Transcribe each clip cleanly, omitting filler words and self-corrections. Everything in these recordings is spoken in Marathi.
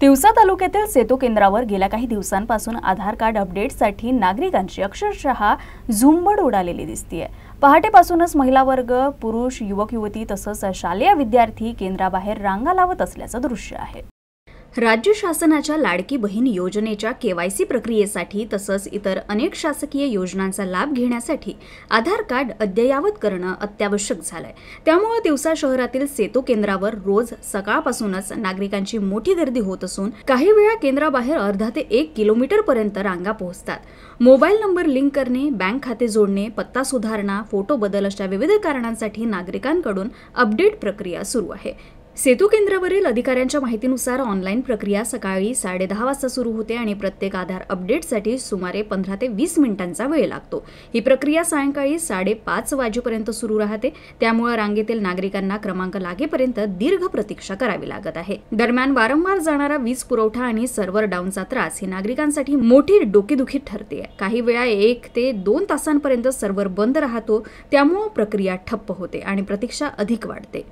तिवसा तालुक्यातील सेतू केंद्रावर गेल्या काही दिवसांपासून आधार कार्ड अपडेटसाठी नागरिकांची अक्षरशः झुंबड उडालेली दिसतेय। पहाटेपासूनच महिला वर्ग, पुरुष, युवक युवती तसंच शालेय विद्यार्थी केंद्राबाहेर रांगा लावत असल्याचं दृश्य आहे। राज्य शासनाच्या लाडकी बहीण योजनेच्या केवायसी प्रक्रियेसाठी तसंच इतर अनेक शासकीय योजनांचा लाभ घेण्यासाठी आधार कार्ड अद्ययावत करणं अत्यावश्यक झालंय। त्यामुळे तिवसा शहरातील सेतू केंद्रावर रोज सकाळपासूनच नागरिकांची मोठी गर्दी होत असून काही वेळा केंद्राबाहेर अर्धा ते 1 किलोमीटर पर्यंत रांगा पोहोचतात। मोबाईल नंबर लिंक करणे, बँक खाते जोडणे, पत्ता सुधारणा, फोटो बदल अशा विविध कारणांसाठी नागरिकांकडून अपडेट प्रक्रिया सुरू आहे। सेतू केंद्रावरील अधिकाऱ्यांच्या माहितीनुसार ऑनलाईन प्रक्रिया सकाळी 10:30 वाजता सुरू होते आणि प्रत्येक आधार अपडेटसाठी सुमारे 15 ते 20 मिनिटांचा वेळ लागतो। ही प्रक्रिया सायंकाळी 5:30 वाजेपर्यंत सुरू राहते। त्यामुळे रांगेतील नागरिकांना क्रमांक लागेपर्यंत दीर्घ प्रतीक्षा करावी लागत आहे। दरम्यान वारंवार जाणारा वीज पुरवठा आणि सर्व्हर डाऊनचा त्रास ही नागरिकांसाठी मोठी डोकेदुखी ठरते। काही वेळा 1 ते 2 तासांपर्यंत सर्व्हर बंद राहतो, त्यामुळे प्रक्रिया ठप्प होते आणि प्रतीक्षा अधिक वाढते।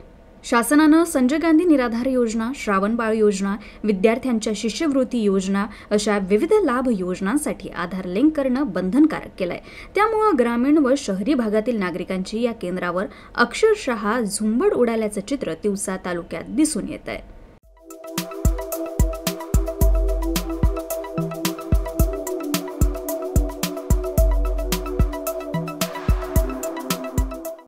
शासनानं संजय गांधी निराधार योजना, श्रावण बाळ योजना, विद्यार्थ्यांच्या शिष्यवृत्ती योजना अशा विविध लाभ योजनांसाठी आधार लिंक करणं बंधनकारक केलंय। त्यामुळे ग्रामीण व शहरी भागातील नागरिकांची या केंद्रावर अक्षरशः झुंबड उडाल्याचं चित्र तिवसा तालुक्यात दिसून येत आहे।